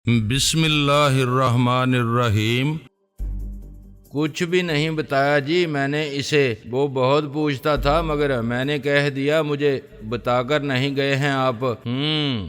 بسم اللہ الرحمن الرحیم۔ کچھ بھی نہیں بتایا جی میں نے اسے، وہ بہت پوچھتا تھا مگر میں نے کہہ دیا مجھے بتا کر نہیں گئے ہیں آپ۔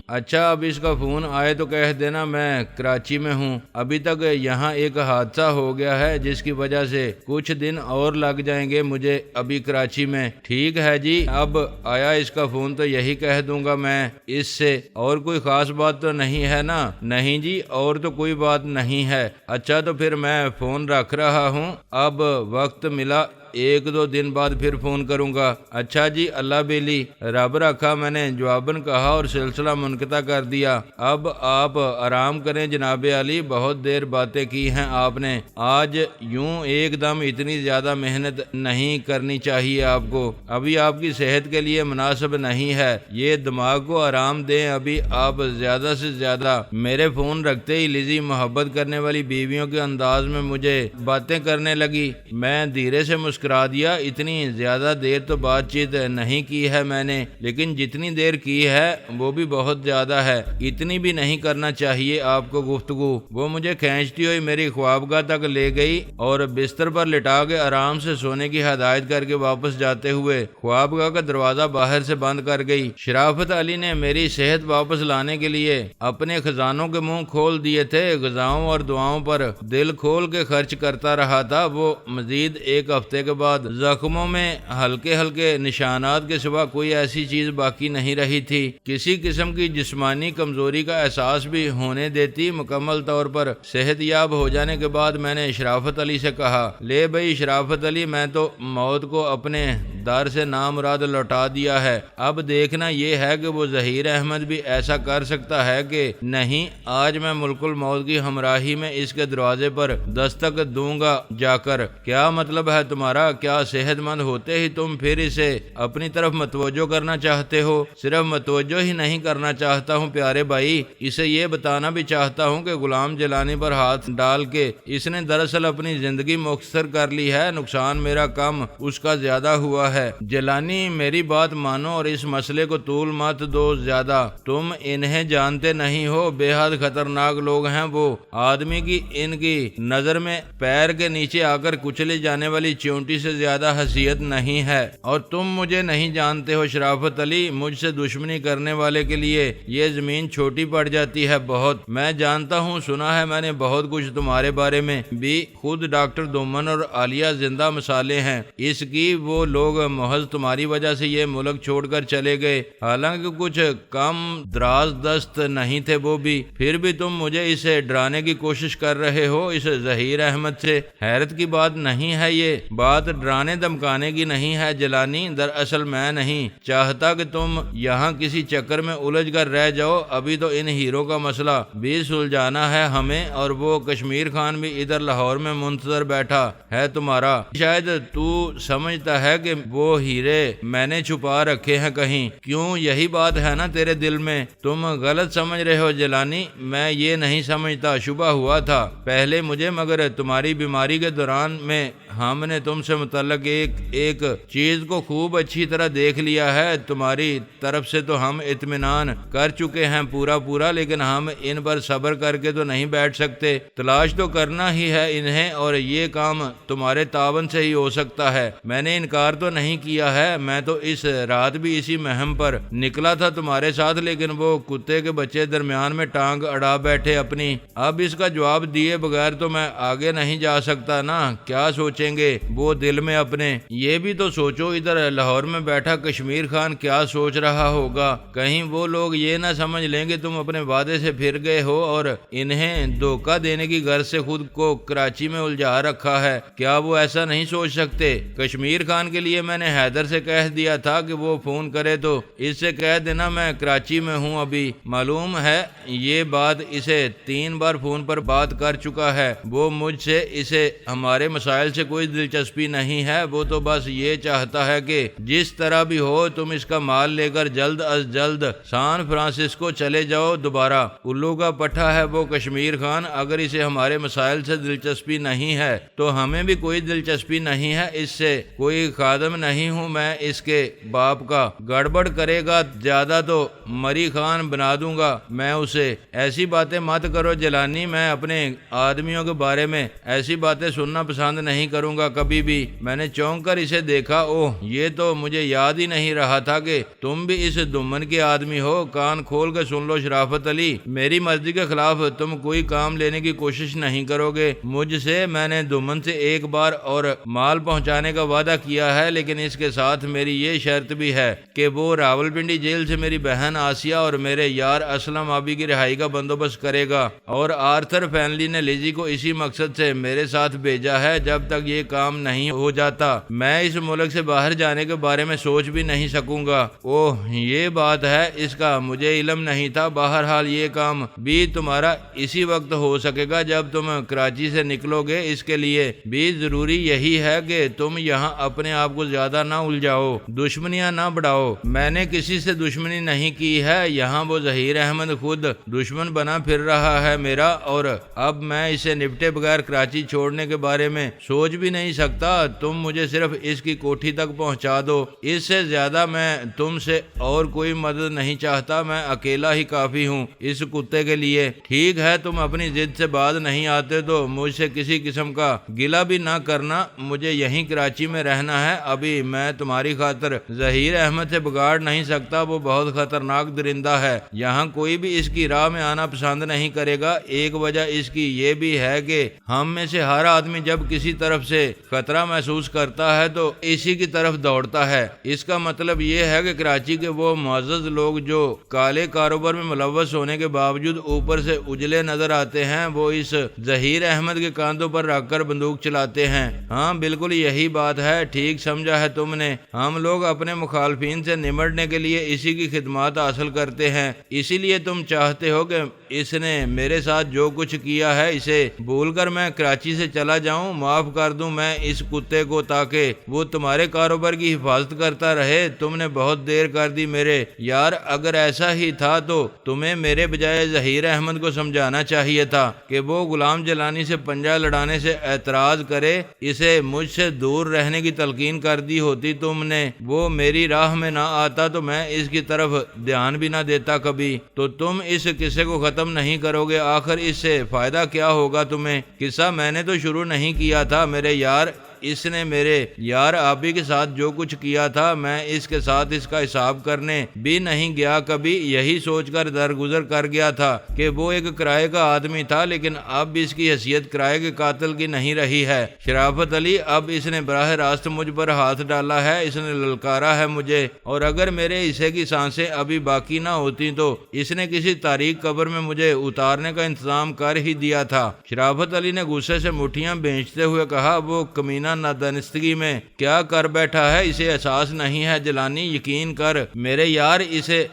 اچھا اب اس کا فون آئے تو کہہ دینا میں کراچی میں ہوں، ابھی تک یہاں ایک حادثہ ہو گیا ہے جس کی وجہ سے کچھ دن اور لگ جائیں گے مجھے ابھی کراچی میں۔ ٹھیک ہے جی، اب آیا اس کا فون تو یہی کہہ دوں گا میں اس سے، اور کوئی خاص بات تو نہیں ہے نا؟ نہیں جی اور تو کوئی بات نہیں ہے۔ اچھا تو پھر میں فون رکھ رہا ہوں، اب وقت ملا ایک دو دن بعد پھر فون کروں گا۔ اچھا جی اللہ بیلی، رب رکھا، میں نے جواباً کہا اور سلسلہ منقطع کر دیا۔ اب آپ آرام کریں جناب علی، بہت دیر باتیں کی ہیں آپ نے، آج یوں ایک دم اتنی زیادہ محنت نہیں کرنی چاہیے آپ کو، ابھی آپ کی صحت کے لیے مناسب نہیں ہے، یہ دماغ کو آرام دیں ابھی آپ۔ زیادہ سے زیادہ میرے فون رکھتے ہی لزی محبت کرنے والی بیویوں کے انداز میں مجھے باتیں کرنے لگی۔ میں دھیرے سے مسکرا دیا، اتنی زیادہ دیر تو بات چیت نہیں کی ہے میں نے، لیکن جتنی دیر کی ہے وہ بھی بہت زیادہ ہے، اتنی بھی نہیں کرنا چاہیے آپ کو گفتگو۔ وہ مجھے کھینچتی ہوئی میری خوابگاہ تک لے گئی اور بستر پر لٹا کے آرام سے سونے کی ہدایت کر کے واپس جاتے ہوئے خوابگاہ کا دروازہ باہر سے بند کر گئی۔ شرافت علی نے میری صحت واپس لانے کے لیے اپنے خزانوں کے منہ کھول دیے تھے، غذاؤں اور دعاؤں پر دل کھول کے خرچ کرتا رہا تھا۔ وہ مزید ایک ہفتے کے بعد زخموں میں ہلکے ہلکے نشانات کے سوا کوئی ایسی چیز باقی نہیں رہی تھی، کسی قسم کی جسمانی کمزوری کا احساس بھی ہونے دیتی۔ مکمل طور پر صحت یاب ہو جانے کے بعد میں نے شرافت علی سے کہا، لے بھائی شرافت علی، میں تو موت کو اپنے در سے نامراد لوٹا دیا ہے، اب دیکھنا یہ ہے کہ وہ ظہیر احمد بھی ایسا کر سکتا ہے کہ نہیں۔ آج میں ملک الموت کی ہمراہی میں اس کے دروازے پر دستک دوں گا جا کر۔ کیا مطلب ہے تمہارا؟ کیا صحت مند ہوتے ہی تم پھر اسے اپنی طرف متوجہ کرنا چاہتے ہو؟ صرف متوجہ ہی نہیں کرنا چاہتا ہوں پیارے بھائی، اسے یہ بتانا بھی چاہتا ہوں کہ غلام جیلانی پر ہاتھ ڈال کے اس نے دراصل اپنی زندگی مختصر کر لی ہے، نقصان میرا کم اس کا زیادہ ہوا ہے۔ جیلانی میری بات مانو اور اس مسئلے کو طول مت دو زیادہ، تم انہیں جانتے نہیں ہو، بے حد خطرناک لوگ ہیں وہ، آدمی کی ان کی نظر میں پیر کے نیچے آ کر کچلے جانے والی چونٹی سے زیادہ حیثیت نہیں ہے، اور تم مجھے نہیں جانتے ہو شرافت علی، مجھ سے دشمنی کرنے والے کے لیے یہ زمین چھوٹی پڑ جاتی ہے بہت۔ میں جانتا ہوں، سنا ہے میں نے بہت کچھ تمہارے بارے میں بھی، خود ڈاکٹر دومن اور عالیہ زندہ مثالیں ہیں اس کی، وہ لوگ محض تمہاری وجہ سے یہ ملک چھوڑ کر چلے گئے، حالانکہ کچھ کم دراز دست نہیں تھے وہ بھی، پھر بھی تم مجھے اسے ڈرانے کی کوشش کر رہے ہو اس ظہیر احمد سے۔ حیرت کی بات نہیں ہے، یہ بات ڈرانے دمکانے کی نہیں ہے جیلانی، دراصل میں نہیں چاہتا کہ تم یہاں کسی چکر میں الجھ کر رہ جاؤ، ابھی تو ان ہیروں کا مسئلہ بھی سلجھانا ہے ہمیں، اور وہ کشمیر خان بھی ادھر لاہور میں منتظر بیٹھا ہے تمہارا۔ شاید تو سمجھتا ہے کہ وہ ہیرے میں نے چھپا رکھے ہیں کہیں، کیوں یہی بات ہے نا تیرے دل میں؟ تم غلط سمجھ رہے ہو جیلانی، میں یہ نہیں سمجھتا، شبہ ہوا تھا پہلے مجھے، مگر تمہاری بیماری کے دوران میں ہم نے تم سے متعلق ایک چیز کو خوب اچھی طرح دیکھ لیا ہے، تمہاری طرف سے تو ہم اطمینان کر چکے ہیں پورا، لیکن ہم ان پر صبر کر کے تو نہیں بیٹھ سکتے، تلاش تو کرنا ہی ہے انہیں، اور یہ کام تمہارے تعاون سے ہی ہو سکتا ہے۔ میں نے انکار تو نہیں کیا ہے، میں تو اس رات بھی اسی مہم پر نکلا تھا تمہارے ساتھ، لیکن وہ کتے کے بچے درمیان میں ٹانگ اڑا بیٹھے اپنی، اب اس کا جواب دیے بغیر تو میں آگے نہیں جا سکتا نا، کیا سوچیں گے وہ دل میں اپنے؟ یہ بھی تو سوچو ادھر لاہور میں بیٹھا کشمیر خان کیا سوچ رہا ہوگا، کہیں وہ لوگ یہ نہ سمجھ لیں گے تم اپنے وعدے سے پھر گئے ہو اور انہیں دھوکہ دینے کی غرض سے خود کو کراچی میں الجھا رکھا ہے، کیا وہ ایسا نہیں سوچ سکتے؟ کشمیر خان کے لیے میں نے حیدر سے کہہ دیا تھا کہ وہ فون کرے تو اس سے کہہ دینا میں کراچی میں ہوں ابھی، معلوم ہے یہ بات اسے 3 بار فون پر بات کر چکا ہے، وہ مجھ سے اسے ہمارے مسائل سے کوئی دلچسپی نہیں ہے، وہ تو بس یہ چاہتا ہے کہ جس طرح بھی ہو تم اس کا مال لے کر جلد از جلد سان فرانسسکو چلے جاؤ دوبارہ۔ الو کا پٹھا ہے وہ کشمیر خان، اگر اسے ہمارے مسائل سے دلچسپی نہیں ہے تو ہمیں بھی کوئی دلچسپی نہیں ہے، اس سے کوئی خادم نہیں ہوں میں اس کے باپ کا، گڑبڑ کرے گا زیادہ تو مری خان بنا دوں گا میں اسے۔ ایسی باتیں مت کرو جیلانی، میں اپنے آدمیوں کے بارے میں ایسی باتیں سننا پسند نہیں کروں گا کبھی بھی۔ میں نے چونک کر اسے دیکھا، اوہ یہ تو مجھے یاد ہی نہیں رہا تھا کہ تم بھی اس دمن کے آدمی ہو۔ کان کھول کے سن لو شرافت علی، میری مرضی کے خلاف تم کوئی کام لینے کی کوشش نہیں کرو گے مجھ سے۔ میں نے دمن سے ایک بار اور مال پہنچانے کا وعدہ کیا ہے، لیکن اس کے ساتھ میری یہ شرط بھی ہے کہ وہ راولپنڈی جیل سے میری بہن آسیہ اور میرے یار اسلم آبی کی رہائی کا بندوبست کرے گا، اور آرتھر فینلی نے لیزی کو اسی مقصد سے میرے ساتھ بھیجا ہے۔ جب تک یہ کام نہیں ہو جاتا میں اس ملک سے باہر جانے کے بارے میں سوچ بھی نہیں سکوں گا۔ اوہ یہ بات ہے، اس کا مجھے علم نہیں تھا۔ بہرحال یہ کام بھی تمہارا اسی وقت ہو سکے گا جب تم کراچی سے نکلو گے۔ اس کے لیے بھی ضروری یہی ہے کہ تم یہاں اپنے آپ کو زیادہ نہ الجھاؤ، دشمنیاں نہ بڑھاؤ۔ میں نے کسی سے دشمنی نہیں کی ہے، یہاں وہ ظہیر احمد خود دشمن بنا پھر رہا ہے میرا، اور اب میں اسے نپٹے بغیر کراچی چھوڑنے کے بارے میں سوچ بھی نہیں سکتا۔ تم مجھے صرف اس کی کوٹھی تک پہنچا دو، اس سے زیادہ میں تم سے اور کوئی مدد نہیں چاہتا، میں اکیلا ہی کافی ہوں اس کتے کے لیے۔ ٹھیک ہے، تم اپنی ضد سے باز نہیں آتے تو مجھ سے کسی قسم کا گلہ بھی نہ کرنا، مجھے یہیں کراچی میں رہنا ہے۔ ابھی میں تمہاری خاطر ظہیر احمد سے بگاڑ نہیں سکتا، وہ بہت خطرناک درندہ ہے، یہاں کوئی بھی اس کی راہ میں آنا پسند نہیں کرے گا۔ ایک وجہ اس کی یہ بھی ہے کہ ہم میں سے ہر آدمی جب کسی طرف سے خطرہ محسوس کرتا ہے تو اسی کی طرف دوڑتا ہے۔ اس کا مطلب یہ ہے کہ کراچی کے وہ معزز لوگ جو کالے کاروبار میں ملوث ہونے کے باوجود اوپر سے اجلے نظر آتے ہیں، وہ اس ظہیر احمد کے کاندھوں پر رکھ کر بندوق چلاتے ہیں۔ ہاں بالکل یہی بات ہے، ٹھیک سمجھا ہے تم نے۔ ہم لوگ اپنے مخالفین سے نمٹنے کے لیے اسی کی خدمات حاصل کرتے ہیں، اسی لیے تم چاہتے ہو کہ اس نے میرے ساتھ جو کچھ کیا ہے اسے بھول کر میں کراچی سے چلا جاؤں، معاف کر دوں میں اس کتے کو تاکہ وہ تمہارے کاروبار کی حفاظت کرتا رہے۔ تم نے بہت دیر کر دی میرے یار، اگر ایسا ہی تھا تو تمہیں میرے بجائے ظہیر احمد کو سمجھانا چاہیے تھا کہ وہ غلام جیلانی سے پنجہ لڑانے سے اعتراض کرے، اسے مجھ سے دور رہنے کی تلقین کر دی ہوتی تم نے، وہ میری راہ میں نہ آتا تو میں اس کی طرف دھیان بھی نہ دیتا کبھی۔ تو تم اس قصے کو ختم نہیں کرو گے، آخر اس سے فائدہ کیا ہوگا تمہیں؟ قصہ میں نے تو شروع نہیں کیا تھا میرے یار، اس نے میرے یار آبی کے ساتھ جو کچھ کیا تھا میں اس کے ساتھ اس کا حساب کرنے بھی نہیں گیا کبھی، یہی سوچ کر درگزر کر گیا تھا کہ وہ ایک کرائے کا آدمی تھا، لیکن اب اس کی حیثیت کرائے کے قاتل کی نہیں رہی ہے۔ شرافت علی، اب اس نے براہ راست مجھ پر ہاتھ ڈالا ہے، اس نے للکارا ہے مجھے، اور اگر میرے حصے کی سانسیں ابھی باقی نہ ہوتی تو اس نے کسی تاریک قبر میں مجھے اتارنے کا انتظام کر ہی دیا تھا۔ شرافت علی نے غصے سے مٹھیاں بھینچتے ہوئے کہا، وہ کمینہ نادانستگی میں کیا کر بیٹھا ہے، اسے احساس نہیں ہے جیلانی، یقین کر میرے یار،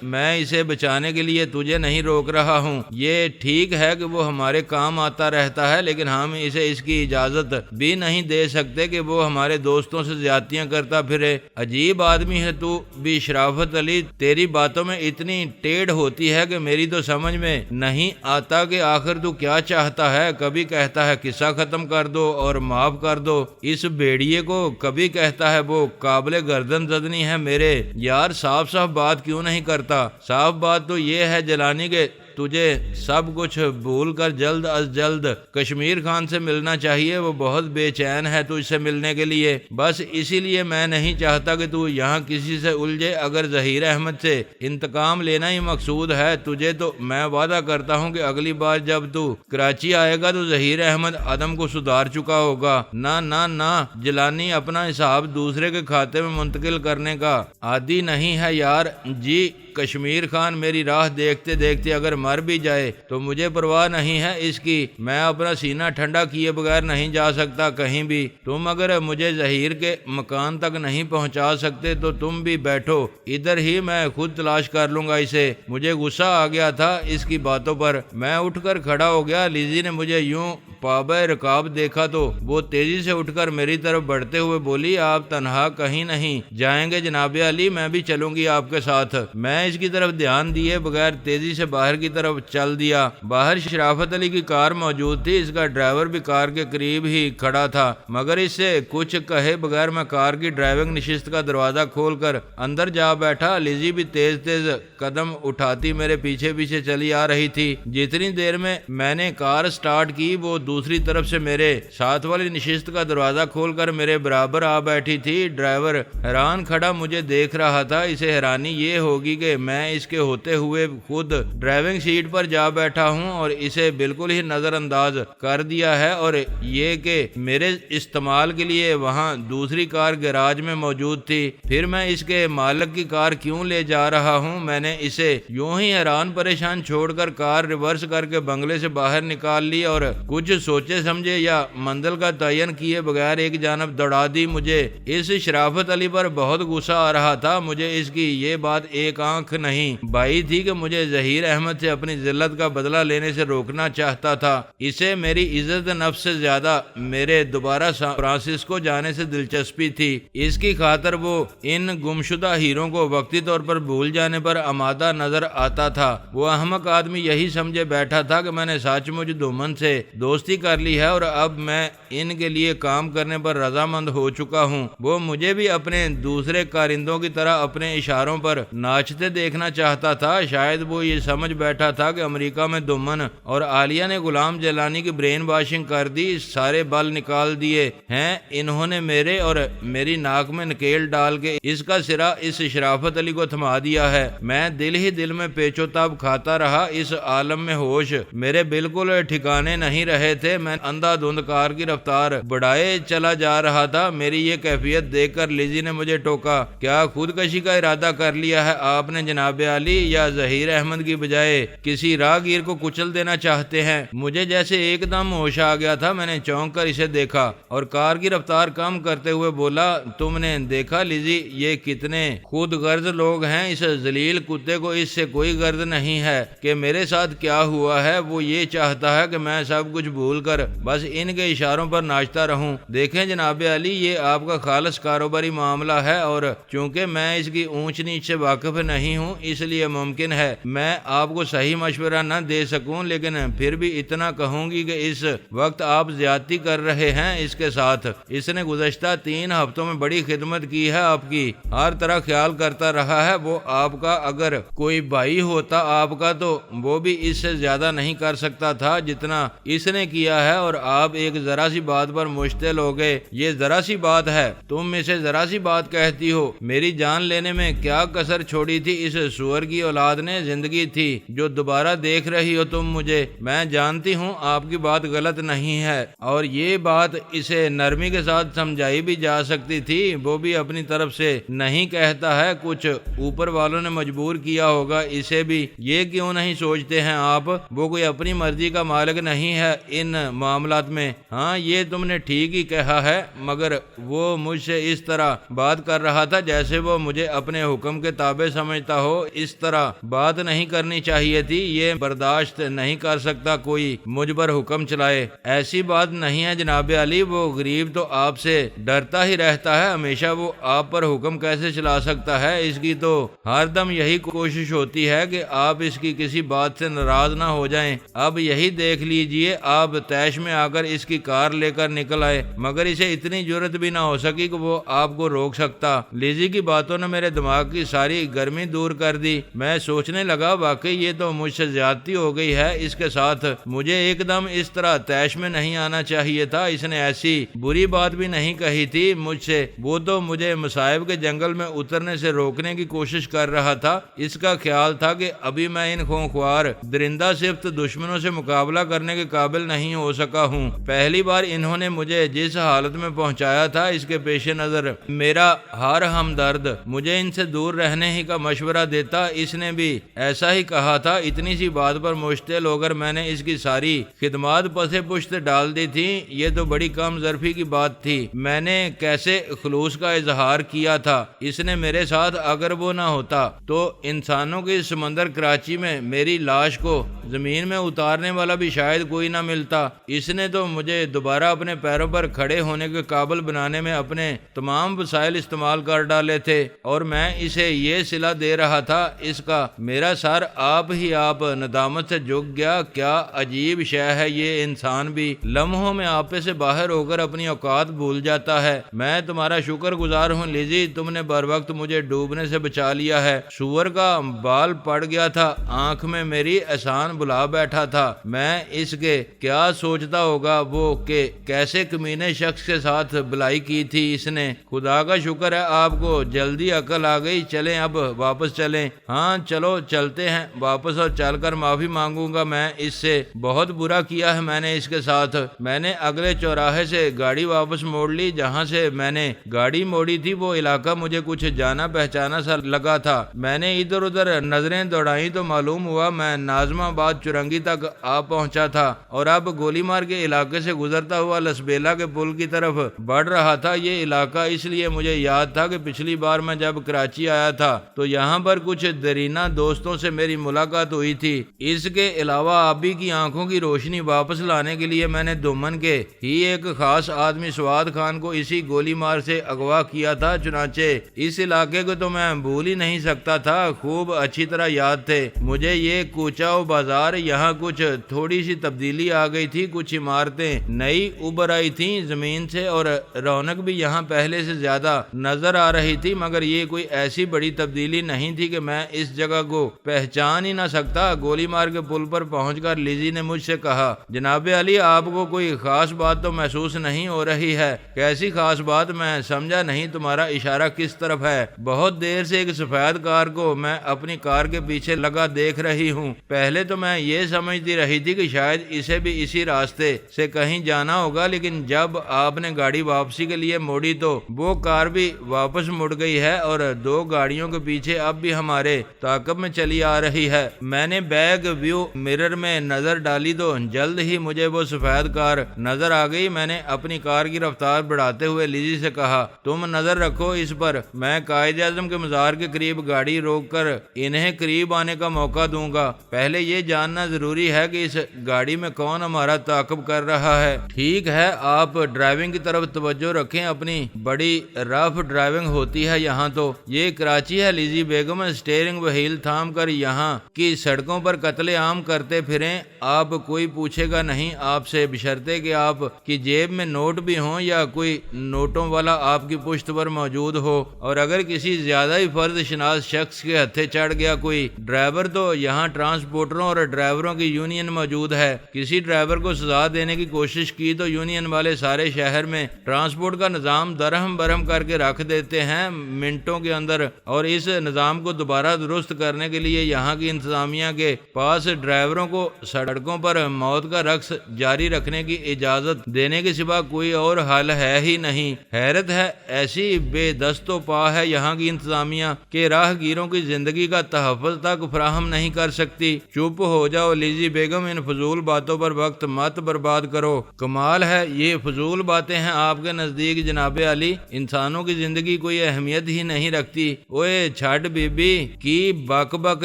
میں اسے بچانے کے لیے تجھے نہیں روک رہا ہوں۔ یہ ٹھیک ہے کہ وہ ہمارے کام آتا رہتا ہے، لیکن ہم اسے اس کی اجازت بھی نہیں دے سکتے کہ وہ ہمارے دوستوں سے زیادتیاں کرتا پھرے۔ عجیب آدمی ہے تو بھی شرافت علی، تیری باتوں میں اتنی ٹیڑھ ہوتی ہے کہ میری تو سمجھ میں نہیں آتا کہ آخر تو کیا چاہتا ہے۔ کبھی کہتا ہے قصہ ختم کر دو اور معاف کر دو اس بھیڑیے کو، کبھی کہتا ہے وہ قابل گردن زدنی ہے۔ میرے یار صاف صاف بات کیوں نہیں کرتا؟ صاف بات تو یہ ہے جیلانی کہ تجھے سب کچھ بھول کر جلد از جلد کشمیر خان سے ملنا چاہیے، وہ بہت بے چین ہے تجھ سے ملنے کے لیے، بس اسی لیے میں نہیں چاہتا کہ تو یہاں کسی سے الجھے۔ اگر ظہیر احمد سے انتقام لینا ہی مقصود ہے تجھے تو میں وعدہ کرتا ہوں کہ اگلی بار جب تو کراچی آئے گا تو ظہیر احمد عدم کو سدھار چکا ہوگا۔ نہ جیلانی اپنا حساب دوسرے کے کھاتے میں منتقل کرنے کا عادی نہیں ہے یار۔ جی کشمیر خان میری راہ دیکھتے دیکھتے اگر مر بھی جائے تو مجھے پرواہ نہیں ہے اس کی، میں اپنا سینہ ٹھنڈا کیے بغیر نہیں جا سکتا کہیں بھی۔ تم اگر مجھے ظہیر کے مکان تک نہیں پہنچا سکتے تو تم بھی بیٹھو ادھر ہی، میں خود تلاش کر لوں گا اسے۔ مجھے غصہ آ گیا تھا اس کی باتوں پر، میں اٹھ کر کھڑا ہو گیا۔ لیزی نے مجھے یوں پابہ رکاب دیکھا تو وہ تیزی سے اٹھ کر میری طرف بڑھتے ہوئے بولی، آپ تنہا کہیں نہیں جائیں گے جناب علی، میں بھی چلوں گی آپ کے ساتھ۔ میں اس کی طرف دھیان دیے بغیر تیزی سے باہر کی طرف چل دیا۔ باہر شرافت علی کی کار موجود تھی، اس کا ڈرائیور بھی کار کے قریب ہی کھڑا تھا، مگر اس سے کچھ کہے بغیر میں کار کی ڈرائیونگ نشست کا دروازہ کھول کر اندر جا بیٹھا۔ لیزی بھی تیز تیز قدم اٹھاتی میرے پیچھے پیچھے چلی آ رہی تھی۔ جتنی دیر میں نے کار سٹارٹ کی وہ دوسری طرف سے میرے ساتھ والی نشست کا دروازہ کھول کر میرے برابر آ بیٹھی تھی۔ ڈرائیور حیران کھڑا مجھے دیکھ رہا تھا۔ اسے حیرانی یہ ہوگی کہ میں اس کے ہوتے ہوئے خود ڈرائیونگ سیٹ پر جا بیٹھا ہوں اور اسے بالکل ہی نظر انداز کر دیا ہے، اور یہ کہ میرے استعمال کے لیے وہاں دوسری کار گیراج میں موجود تھی۔ پھر میں اس کے مالک کی کار کیوں لے جا رہا ہوں؟ میں نے اسے یوں ہی حیران پریشان چھوڑ کر کار ریورس کر کے بنگلے سے باہر نکال لی اور کچھ سوچے سمجھے یا منزل کا تعین کیے بغیر ایک جانب دوڑا دی۔ مجھے اس شرافت علی پر بہت غصہ آ رہا تھا۔ مجھے اس کی یہ بات ایک آنکھ نہیں بائی تھی کہ مجھے ظہیر احمد سے اپنی ذلت کا بدلہ لینے سے روکنا چاہتا تھا۔ اسے میری عزت نفس سے زیادہ میرے دوبارہ فرانسسکو جانے سے دلچسپی تھی۔ اس کی خاطر وہ ان گمشدہ ہیروں کو وقتی طور پر بھول جانے پر آمادہ نظر آتا تھا۔ وہ احمق آدمی یہی سمجھے بیٹھا تھا کہ میں نے سچ مچ دومن سے دوستی کر لی ہے اور اب میں ان کے لیے کام کرنے پر رضامند ہو چکا ہوں۔ وہ مجھے بھی اپنے دوسرے کارندوں کی طرح اپنے اشاروں پر ناچتے دیکھنا چاہتا تھا۔ شاید وہ یہ سمجھ بیٹھا تھا کہ امریکہ میں دومن اور عالیہ نے غلام جیلانی کی برین واشنگ کر دی، سارے بل نکال دیے ہیں انہوں نے میرے، اور میری ناک میں نکیل ڈال کے اس کا سرا اس شرافت علی کو تھما دیا ہے۔ میں دل ہی دل میں پیچو تاب کھاتا رہا۔ اس عالم میں ہوش میرے بالکل ٹھکانے نہیں رہے تھے۔ میں اندھا دھند کار کی رفتار بڑھائے چلا جا رہا تھا۔ میری یہ کیفیت دیکھ کر لیزی نے مجھے ٹوکا، کیا خودکشی کا ارادہ کر لیا ہے آپ نے جناب علی، یا ظہیر احمد کی بجائے کسی راہگیر کو کچل دینا چاہتے ہیں؟ مجھے جیسے ایک دم ہوش آ گیا تھا۔ میں نے چونک کر اسے دیکھا اور کار کی رفتار کم کرتے ہوئے بولا، تم نے دیکھا لیزی یہ کتنے خود غرض لوگ ہیں؟ اس ذلیل کتے کو اس سے کوئی غرض نہیں ہے کہ میرے ساتھ کیا ہوا ہے۔ وہ یہ چاہتا ہے کہ میں سب کچھ بھول کر بس ان کے اشاروں پر ناچتا رہوں۔ دیکھیں جناب علی، یہ آپ کا خالص کاروباری معاملہ ہے اور چونکہ میں اس کی اونچ نیچ سے واقف نہیں ہوں اس لیے ممکن ہے میں آپ کو صحیح مشورہ نہ دے سکوں، لیکن پھر بھی اتنا کہوں گی کہ اس وقت آپ زیادتی کر رہے ہیں اس کے ساتھ۔ اس نے گزشتہ 3 ہفتوں میں بڑی خدمت کی ہے آپ کی، ہر طرح خیال کرتا رہا ہے۔ وہ آپ کا اگر کوئی بھائی ہوتا آپ کا تو وہ بھی اس سے زیادہ نہیں کر سکتا تھا جتنا اس نے کیا ہے، اور آپ ایک ذرا سی بات پر مشتعل ہو گئے۔ یہ ذرا سی بات ہے، تم اسے ذرا سی بات کہتی ہو؟ میری جان لینے میں کیا کسر چھوڑی تھی اس سور کی اولاد نے؟ زندگی تھی جو دوبارہ دیکھ رہی ہو تم مجھے۔ میں جانتی ہوں آپ کی بات غلط نہیں ہے اور یہ بات اسے نرمی کے ساتھ سمجھائی بھی جا سکتی تھی۔ وہ بھی اپنی طرف سے نہیں کہتا ہے، کچھ اوپر والوں نے مجبور کیا ہوگا اسے بھی۔ یہ کیوں نہیں سوچتے ہیں آپ وہ کوئی اپنی مرضی کا مالک نہیں ہے ان معاملات میں؟ ہاں یہ تم نے ٹھیک ہی کہا ہے، مگر وہ مجھ سے اس طرح بات کر رہا تھا جیسے وہ مجھے اپنے حکم کے تابع سمجھتا ہو۔ اس طرح بات نہیں کرنی چاہیے تھی۔ یہ برداشت نہیں کر سکتا کوئی مجھ پر حکم چلائے۔ ایسی بات نہیں ہے جناب علی، وہ غریب تو آپ سے ڈرتا ہی رہتا ہے، ہمیشہ وہ آپ پر حکم کیسے چلا سکتا ہے؟ اس کی تو ہر دم یہی کوشش ہوتی ہے کہ آپ اس کی کسی بات سے ناراض نہ ہو جائیں۔ اب یہی دیکھ لیجئے، آپ تیش میں آ کر اس کی کار لے کر نکل آئے، مگر اسے اتنی جرت بھی نہ ہو سکی کہ وہ آپ کو روک سکتا۔ لیزی کی باتوں نے میرے دماغ کی ساری گرمی دور کر دی۔ میں سوچنے لگا، واقعی یہ تو مجھ سے زیادتی ہو گئی ہے اس کے ساتھ۔ مجھے ایک دم اس طرح تیش میں نہیں آنا چاہیے تھا۔ اس نے ایسی بری بات بھی نہیں کہی تھی مجھ سے۔ وہ تو مجھے مصائب کے جنگل میں اترنے سے روکنے کی کوشش کر رہا تھا۔ اس کا خیال تھا کہ ابھی میں ان خونخوار درندہ صفت دشمنوں سے مقابلہ کرنے کے قابل نہیں ہو سکا ہوں۔ پہلی بار انہوں نے مجھے جس حالت میں پہنچایا تھا اس کے پیش نظر میرا ہر ہمدرد مجھے ان سے دور رہنے ہی کا مشورہ مشورہ دیتا، اس نے بھی ایسا ہی کہا تھا۔ اتنی سی بات پر مشتعل ہو کر میں نے اس کی ساری خدمات پس پشت ڈال دی تھی۔ یہ تو بڑی کم ظرفی کی بات تھی۔ میں نے کیسے خلوص کا اظہار کیا تھا۔ اس نے میرے ساتھ اگر وہ نہ ہوتا تو انسانوں کے سمندر کراچی میں میری لاش کو زمین میں اتارنے والا بھی شاید کوئی نہ ملتا۔ اس نے تو مجھے دوبارہ اپنے پیروں پر کھڑے ہونے کے قابل بنانے میں اپنے تمام وسائل استعمال کر ڈالے تھے، اور میں اسے یہ صلہ دے رہا تھا اس کا۔ میرا سر آپ ہی آپ ندامت سے جھک گیا۔ کیا عجیب شے ہے، یہ انسان بھی لمحوں میں آپے سے باہر ہو کر اپنی اوقات بھول جاتا ہے۔ میں تمہارا شکر گزار ہوں لیزی، تم نے بر وقت مجھے ڈوبنے سے بچا لیا ہے۔ سور کا بال پڑ گیا تھا، آنکھ میں میری احسان بلا بیٹھا تھا۔ میں اس کے کیا سوچتا ہوگا وہ کہ کیسے کمینے شخص کے ساتھ بلائی کی تھی اس نے۔ خدا کا شکر ہے آپ کو جلدی عقل آ گئی۔ چلیں اب واپس چلیں۔ ہاں چلو چلتے ہیں واپس، اور چل کر معافی مانگوں گا۔ میں اس سے بہت برا کیا ہے میں نے اس کے ساتھ۔ میں نے اگلے چوراہے سے گاڑی واپس موڑ لی جہاں سے میں نے گاڑی موڑی تھی۔ وہ علاقہ مجھے کچھ جانا پہچانا سا لگا تھا۔ میں نے ادھر ادھر نظریں دوڑائیں تو معلوم ہوا میں ناظم آباد چرنگی تک آ پہنچا تھا، اور اب گولی مار کے علاقے سے گزرتا ہوا لسبیلا کے پل کی طرف بڑھ رہا تھا۔ یہ علاقہ اس لیے مجھے یاد تھا کہ پچھلی بار میں جب کراچی آیا تھا تو یہاں پر کچھ دیرینہ دوستوں سے میری ملاقات ہوئی تھی۔ اس کے علاوہ آبی کی آنکھوں کی روشنی واپس لانے کے لیے میں نے دومن کے ہی ایک خاص آدمی سواد خان کو اسی گولی مار سے اغوا کیا تھا۔ چنانچہ اس علاقے کو تو میں بھول ہی نہیں سکتا تھا، خوب اچھی طرح یاد تھے مجھے یہ کوچہ و بازار۔ یہاں کچھ تھوڑی سی تبدیلی آ گئی تھی، کچھ عمارتیں نئی ابھر آئی تھیں زمین سے، اور رونق بھی یہاں پہلے سے زیادہ نظر آ رہی تھی، مگر یہ کوئی ایسی بڑی تبدیلی نہیں تھی کہ میں اس جگہ کو پہچان ہی نہ سکتا۔ گولی مار کے پل پر پہنچ کر لیزی نے مجھ سے کہا، جناب علی آپ کو کوئی خاص بات تو محسوس نہیں ہو رہی ہے؟ کیسی خاص بات؟ میں سمجھا نہیں، تمہارا اشارہ کس طرف ہے؟ بہت دیر سے ایک سفید کار کو میں اپنی کار کے پیچھے لگا دیکھ رہی ہوں۔ پہلے تو میں یہ سمجھتی رہی تھی کہ شاید اسے بھی اسی راستے سے کہیں جانا ہوگا، لیکن جب آپ نے گاڑی واپسی کے لیے موڑی تو وہ کار بھی واپس مڑ گئی ہے، اور دو گاڑیوں کے پیچھے اب بھی ہمارے تعاقب میں چلی آ رہی ہے۔ میں نے بیک ویو مرر میں نظر ڈالی تو جلد ہی مجھے وہ سفید کار نظر آ گئی۔ میں نے اپنی کار کی رفتار بڑھاتے ہوئے لیزی سے کہا، تم نظر رکھو اس پر، میں قائد اعظم کے مزار کے قریب گاڑی روک کر انہیں قریب آنے کا موقع دوں گا۔ پہلے یہ جاننا ضروری ہے کہ اس گاڑی میں کون ہمارا تعاقب کر رہا ہے۔ ٹھیک ہے، آپ ڈرائیونگ کی طرف توجہ رکھیں، اپنی بڑی رف ڈرائیونگ ہوتی ہے یہاں تو۔ یہ کراچی ہے لیزی بیگم، اسٹیئرنگ وہیل تھام کر یہاں کی سڑکوں پر قتل عام کرتے پھریں، آپ کوئی پوچھے گا نہیں آپ سے، بشرطے کہ آپ کی جیب میں نوٹ بھی ہوں یا کوئی نوٹوں والا آپ کی پشت پر موجود ہو، اور اگر کسی زیادہ ہی فرد شناس شخص کے ہتھے چڑھ گیا کوئی ڈرائیور تو یہاں ٹرانسپورٹروں اور ڈرائیوروں کی یونین موجود ہے۔ کسی ڈرائیور کو سزا دینے کی کوشش کی تو یونین والے سارے شہر میں ٹرانسپورٹ کا نظام درہم برہم کر کے رکھ دیتے ہیں منٹوں کے اندر، اور اس نظام کو دوبارہ درست کرنے کے لیے یہاں کی انتظامیہ کے پاس ڈرائیوروں کو سڑکوں پر موت کا رقص جاری رکھنے کی اجازت دینے کے سوا کوئی اور حل ہے ہی نہیں۔ حیرت ہے، ایسی بے دست و پا ہے یہاں کی انتظامیہ کہ راہ گیروں کی زندگی کا تحفظ تک فراہم نہیں کر سکتی۔ چپ ہو جاؤ لیزی بیگم، ان فضول باتوں پر وقت مت برباد کرو۔ کمال ہے، یہ فضول باتیں ہیں آپ کے نزدیک جناب علی؟ انسانوں کی زندگی کوئی اہمیت ہی نہیں رکھتی۔ اوئے چھٹ بی بی کی بک بک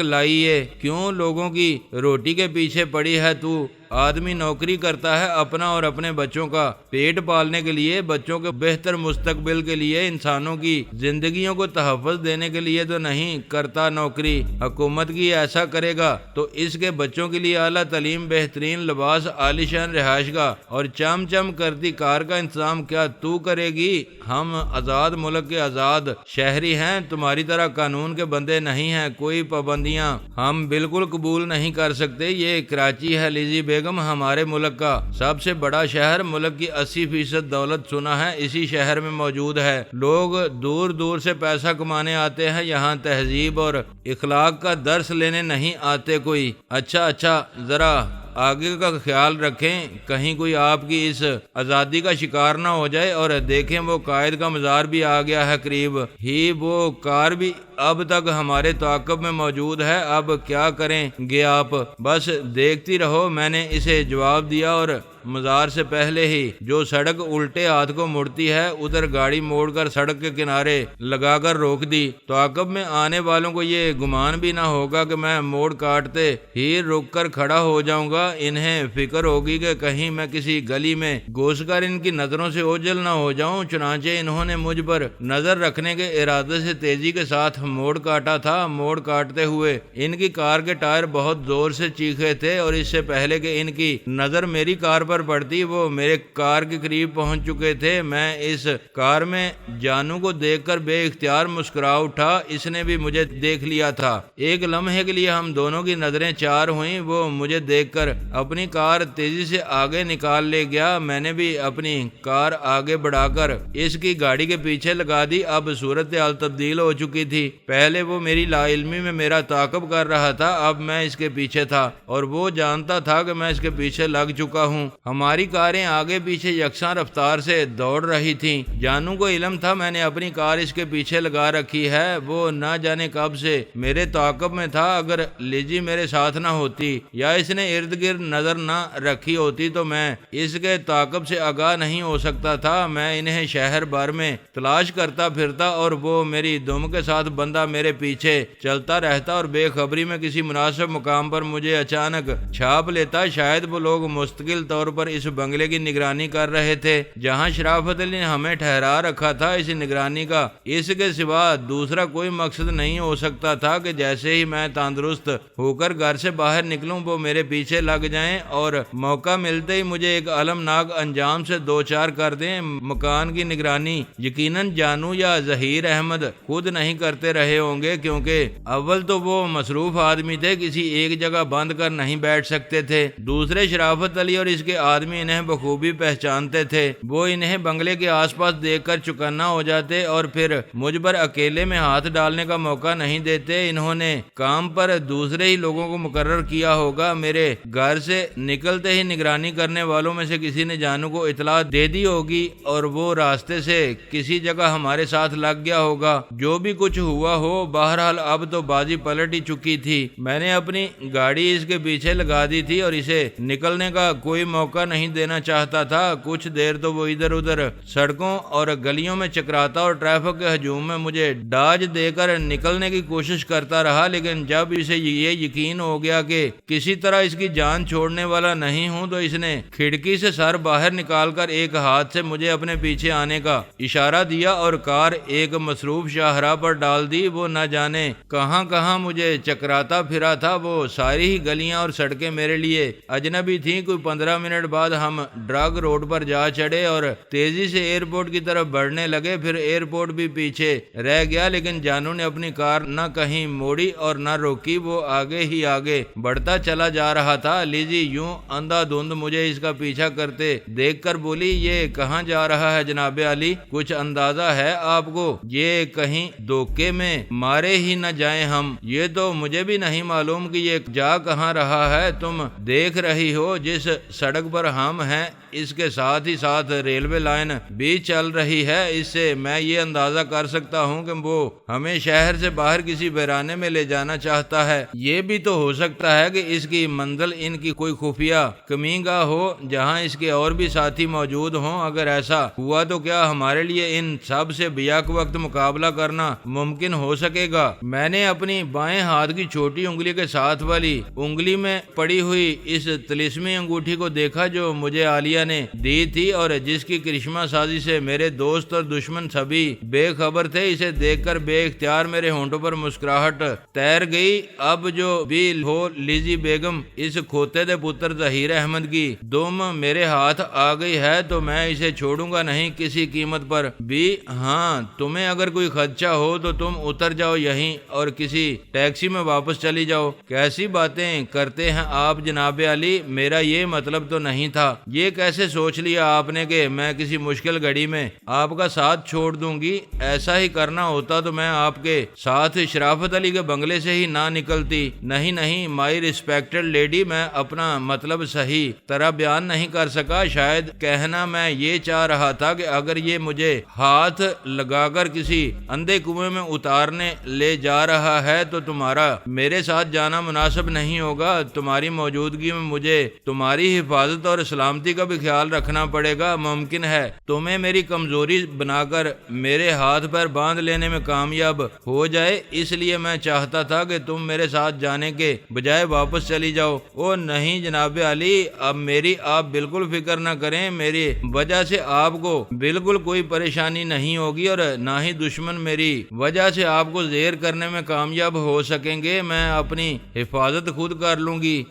لائیے، کیوں لوگوں کی روٹی کے پیچھے پڑی ہے تو؟ آدمی نوکری کرتا ہے اپنا اور اپنے بچوں کا پیٹ پالنے کے لیے، بچوں کے بہتر مستقبل کے لیے، انسانوں کی زندگیوں کو تحفظ دینے کے لیے تو نہیں کرتا نوکری۔ حکومت کی ایسا کرے گا تو اس کے بچوں کے لیے اعلیٰ تعلیم، بہترین لباس، عالیشان رہائش گاہ اور چم چم کرتی کار کا انتظام کیا تو کرے گی؟ ہم آزاد ملک کے آزاد شہری ہیں، تمہاری طرح قانون کے بندے نہیں ہیں۔ کوئی پابندیاں ہم بالکل قبول نہیں کر سکتے۔ یہ کراچی ہے لیزی بیگم، ہمارے ملک کا سب سے بڑا شہر، ملک کی 80% دولت سنا ہے اسی شہر میں موجود ہے۔ لوگ دور دور سے پیسہ کمانے آتے ہیں، یہاں تہذیب اور اخلاق کا درس لینے نہیں آتے کوئی۔ اچھا ذرا آگے کا خیال رکھیں، کہیں کوئی آپ کی اس آزادی کا شکار نہ ہو جائے۔ اور دیکھیں وہ قائد کا مزار بھی آ گیا ہے قریب ہی، وہ کار بھی اب تک ہمارے تعاقب میں موجود ہے، اب کیا کریں گے آپ؟ بس دیکھتی رہو۔ میں نے اسے جواب دیا اور مزار سے پہلے ہی جو سڑک الٹے ہاتھ کو مڑتی ہے ادھر گاڑی موڑ کر سڑک کے کنارے لگا کر روک دی۔ تعاقب میں آنے والوں کو یہ گمان بھی نہ ہوگا کہ میں موڑ کاٹتے ہی رک کر کھڑا ہو جاؤں گا۔ انہیں فکر ہوگی کہ کہیں میں کسی گلی میں گھس کر ان کی نظروں سے اوجھل نہ ہو جاؤں۔ چنانچہ انہوں نے مجھ پر نظر رکھنے کے ارادے سے تیزی کے ساتھ موڑ کاٹا تھا۔ موڑ کاٹتے ہوئے ان کی کار کے ٹائر بہت زور سے چیخے تھے اور اس سے پہلے کہ ان کی نظر میری کار پر پڑتی وہ میرے کار کے قریب پہنچ چکے تھے۔ میں اس کار میں جانو کو دیکھ کر بے اختیار مسکرا اٹھا۔ اس نے بھی مجھے دیکھ لیا تھا۔ ایک لمحے کے لیے ہم دونوں کی نظریں چار ہوئیں۔ وہ مجھے دیکھ کر اپنی کار تیزی سے آگے نکال لے گیا۔ میں نے بھی اپنی کار آگے بڑھا کر اس کی گاڑی کے پیچھے لگا دی۔ اب صورتحال تبدیل ہو چکی تھی۔ پہلے وہ میری لا علمی میں میرا تعاقب کر رہا تھا، اب میں اس کے پیچھے تھا اور وہ جانتا تھا کہ میں اس کے پیچھے لگ چکا ہوں۔ ہماری کاریں آگے پیچھے یکساں رفتار سے دوڑ رہی تھیں۔ جانو کو علم تھا میں نے اپنی کار اس کے پیچھے لگا رکھی ہے۔ وہ نہ جانے کب سے میرے تعاقب میں تھا۔ اگر لیجی میرے ساتھ نہ ہوتی یا اس نے ارد گرد نظر نہ رکھی ہوتی تو میں اس کے تعاقب سے آگاہ نہیں ہو سکتا تھا۔ میں انہیں شہر بھر میں تلاش کرتا پھرتا اور وہ میری دم کے ساتھ بندہ میرے پیچھے چلتا رہتا اور بے خبری میں کسی مناسب مقام پر مجھے اچانک چھاپ لیتا۔ شاید وہ لوگ مستقل طور پر اس بنگلے کی نگرانی کر رہے تھے جہاں شرافت علی نے ہمیں ٹھہرا رکھا تھا۔ اس نگرانی کا اس کے سوا دوسرا کوئی مقصد نہیں ہو سکتا تھا کہ جیسے ہی میں تندرست ہو کر گھر سے باہر نکلوں وہ میرے پیچھے لگ جائیں اور موقع ملتے ہی مجھے ایک المناک انجام سے دوچار کر دیں۔ مکان کی نگرانی یقیناً جانو یا ظہیر احمد خود نہیں کرتے رہے ہوں گے، کیونکہ اول تو وہ مصروف آدمی تھے، کسی ایک جگہ بند کر نہیں بیٹھ سکتے تھے۔ دوسرے شرافت علی اور اس کے آدمی انہیں بخوبی پہچانتے تھے۔ وہ انہیں بنگلے کے آس پاس دیکھ کر چکنا ہو جاتے اور پھر مجھ پر اکیلے میں ہاتھ ڈالنے کا موقع نہیں دیتے۔ انہوں نے کام پر دوسرے ہی لوگوں کو مقرر کیا ہوگا۔ میرے گھر سے نکلتے ہی نگرانی کرنے والوں میں سے کسی نے جانو کو اطلاع دے دی ہوگی اور وہ راستے سے کسی جگہ ہمارے ساتھ لگ گیا ہوگا۔ جو بھی کچھ ہوا ہو، بہرحال اب تو بازی پلٹ ہی چکی تھی۔ میں نے اپنی گاڑی اس کے پیچھے لگا دی تھی اور اسے نکلنے کا کوئی موقع نہیں دینا چاہتا تھا۔ کچھ دیر تو وہ ادھر ادھر سڑکوں اور گلیوں میں چکراتا اور ٹریفک کے ہجوم میں مجھے ڈاج دے کر نکلنے کی کوشش کرتا رہا، لیکن جب اسے یہ یقین ہو گیا کہ کسی طرح اس کی جان چھوڑنے والا نہیں ہوں تو اس نے کھڑکی سے سر باہر نکال کر ایک ہاتھ سے مجھے اپنے پیچھے آنے کا اشارہ دیا اور کار ایک مصروف شاہراہ پر ڈال دی۔ وہ نہ جانے کہاں کہاں مجھے چکراتا پھرا تھا۔ وہ ساری ہی گلیاں اور سڑکیں میرے لیے اجنبی تھیں۔ کوئی 15 منٹ بعد ہم ڈرگ روڈ پر جا چڑھے اور تیزی سے ایئرپورٹ کی طرف بڑھنے لگے۔ پھر ایئرپورٹ بھی پیچھے رہ گیا، لیکن جانو نے اپنی کار نہ کہیں موڑی اور نہ روکی۔ وہ آگے ہی آگے بڑھتا چلا جا رہا تھا۔ لیزی یوں اندھا دھند مجھے اس کا پیچھا کرتے دیکھ کر بولی، یہ کہاں جا رہا ہے جناب علی؟ کچھ اندازہ ہے آپ کو؟ یہ کہیں دھوکے میں مارے ہی نہ جائیں ہم۔ یہ تو مجھے بھی نہیں معلوم کہ یہ جا کہاں رہا ہے۔ تم دیکھ رہی ہو جس سڑک پر ہم ہیں اس کے ساتھ ہی ساتھ ریلوے لائن بھی چل رہی ہے۔ اس سے میں یہ اندازہ کر سکتا ہوں کہ وہ ہمیں شہر سے باہر کسی ویرانے میں لے جانا چاہتا ہے۔ یہ بھی تو ہو سکتا ہے کہ اس کی منزل ان کی کوئی خفیہ کمین گاہ ہو جہاں اس کے اور بھی ساتھی موجود ہوں۔ اگر ایسا ہوا تو کیا ہمارے لیے ان سب سے بیک وقت مقابلہ کرنا ممکن ہو سکے گا؟ میں نے اپنی بائیں ہاتھ کی چھوٹی انگلی کے ساتھ والی انگلی میں پڑی ہوئی اس طلسمی انگوٹھی کو دیکھا جو مجھے عالیہ نے دی تھی اور جس کی کرشمہ سازی سے میرے دوست اور دشمن سبھی بے خبر تھے۔ اسے دیکھ کر بے اختیار میرے ہونٹوں پر مسکراہٹ تیر گئی۔ اب جو بھی ہو لیزی بیگم اس کھوتے دے پتر ظہیر احمد کی دم میرے ہاتھ آ گئی ہے تو میں اسے چھوڑوں گا نہیں کسی قیمت پر بھی۔ ہاں، تمہیں اگر کوئی خدشہ ہو تو تم اتر جاؤ یہیں اور کسی ٹیکسی میں واپس چلی جاؤ۔ کیسی باتیں کرتے ہیں آپ جناب علی؟ میرا یہ مطلب تو نہیں تھا۔ یہ کیسے سوچ لیا آپ نے کہ میں کسی مشکل گھڑی میں آپ کا ساتھ چھوڑ دوں گی؟ ایسا ہی کرنا ہوتا تو میں آپ کے ساتھ شرافت علی کے بنگلے سے ہی نہ نکلتی۔ نہیں مائی ریسپیکٹڈ لیڈی، میں اپنا مطلب صحیح طرح بیان نہیں کر سکا۔ شاید کہنا میں یہ چاہ رہا تھا کہ اگر یہ مجھے ہاتھ لگا کر کسی اندھے کنویں میں اتارنے لے جا رہا ہے تو تمہارا میرے ساتھ جانا مناسب نہیں ہوگا۔ تمہاری موجودگی میں مجھے تمہاری حفاظت اور سلامتی کا بھی خیال رکھنا پڑے گا۔ ممکن ہے تمہیں میری کمزوری بنا کر میرے ہاتھ پیر باندھ لینے میں کامیاب ہو جائے، اس لیے میں چاہتا تھا کہ تم میرے ساتھ جانے کے بجائے واپس چلی جاؤ۔ او نہیں جناب علی، اب میری آپ بالکل فکر نہ کریں، میری وجہ سے آپ کو بالکل کوئی پریشانی نہیں ہوگی اور نہ ہی دشمن میری وجہ سے آپ کو زیر کرنے میں کامیاب ہو سکیں گے۔ میں اپنی حفاظت خود کر لوں گی۔